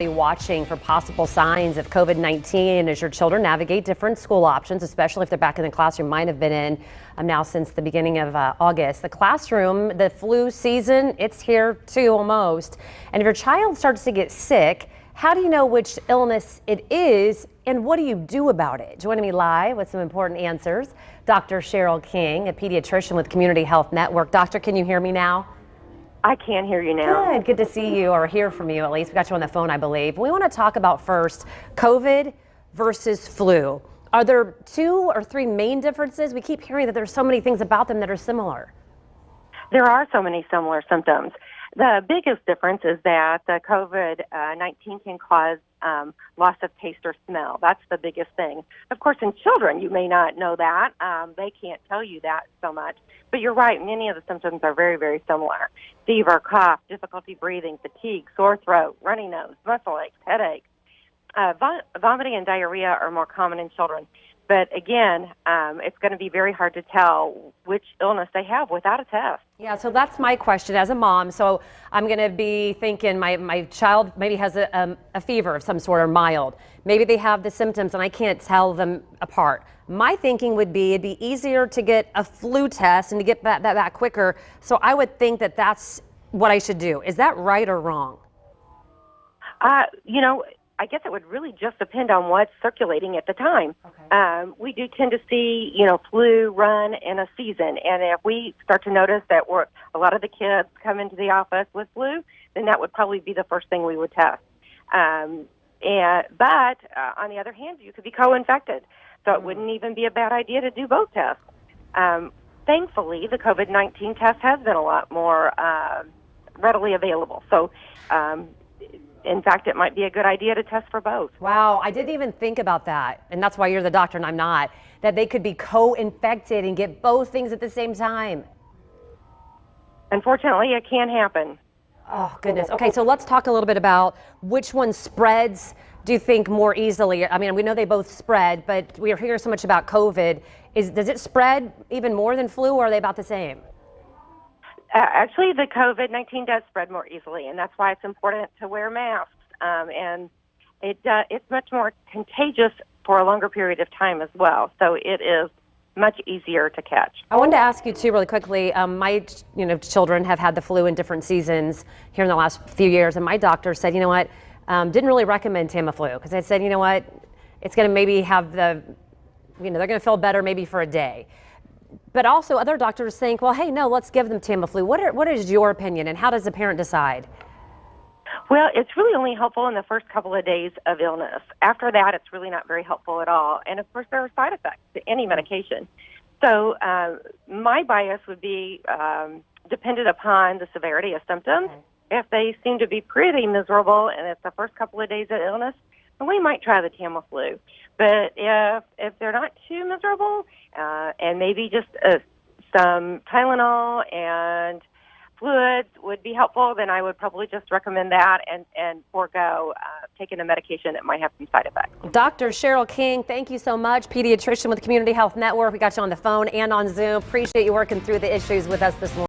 Watching for possible signs of COVID-19 as your children navigate different school options, especially if they're back in the classroom. Mine have been in now since the beginning of August. The classroom, the flu season, it's here too almost. And if your child starts to get sick, how do you know which illness it is and what do you do about it? Joining me live with some important answers, Dr. Cheryl King, a pediatrician with Community Health Network. Doctor, can you hear me now? I can hear you now. Good to see you, or hear from you at least. We got you on the phone, I believe. We want to talk about first COVID versus flu. Are there 2 or 3 main differences? We keep hearing that there's so many things about them that are similar. There are so many similar symptoms. The biggest difference is that the COVID-19 can cause loss of taste or smell. That's the biggest thing. Of course, in children, you may not know that. They can't tell you that so much. But you're right, many of the symptoms are very, very similar. Fever, cough, difficulty breathing, fatigue, sore throat, runny nose, muscle aches, headaches. Vomiting and diarrhea are more common in children. But again, it's going to be very hard to tell which illness they have without a test. Yeah, so that's my question as a mom. So I'm going to be thinking my child maybe has a fever of some sort or mild. Maybe they have the symptoms and I can't tell them apart. My thinking would be it'd be easier to get a flu test and to get that back quicker. So I would think that that's what I should do. Is that right or wrong? I guess it would really just depend on what's circulating at the time. Okay. We do tend to see, flu run in a season. And if we start to notice that a lot of the kids come into the office with flu, then that would probably be the first thing we would test. But on the other hand, you could be co-infected. So it wouldn't even be a bad idea to do both tests. Thankfully, the COVID-19 test has been a lot more readily available. So, in fact, it might be a good idea to test for both. Wow, I didn't even think about that. And that's why you're the doctor and I'm not. That they could be co-infected and get both things at the same time. Unfortunately, it can happen. Oh, goodness. Okay, so let's talk a little bit about which one spreads, do you think, more easily? I mean, we know they both spread, but we are hearing so much about COVID. Does it spread even more than flu, or are they about the same? Actually, the COVID-19 does spread more easily, and that's why it's important to wear masks. And it's much more contagious for a longer period of time as well. So it is much easier to catch. I wanted to ask you too, really quickly. My children have had the flu in different seasons here in the last few years, and my doctor said, you know what, didn't really recommend Tamiflu because I said, you know what, it's going to maybe have they're going to feel better maybe for a day. But also other doctors think, well, hey, no, let's give them Tamiflu. What is your opinion, and how does the parent decide? Well, it's really only helpful in the first couple of days of illness. After that, it's really not very helpful at all. And of course, there are side effects to any medication. So my bias would be dependent upon the severity of symptoms. Okay. If they seem to be pretty miserable and it's the first couple of days of illness, then we might try the Tamiflu. But if they're not too miserable, and maybe just some Tylenol and fluids would be helpful, then I would probably just recommend that and forego taking a medication that might have some side effects. Dr. Cheryl King, thank you so much. Pediatrician with Community Health Network. We got you on the phone and on Zoom. Appreciate you working through the issues with us this morning.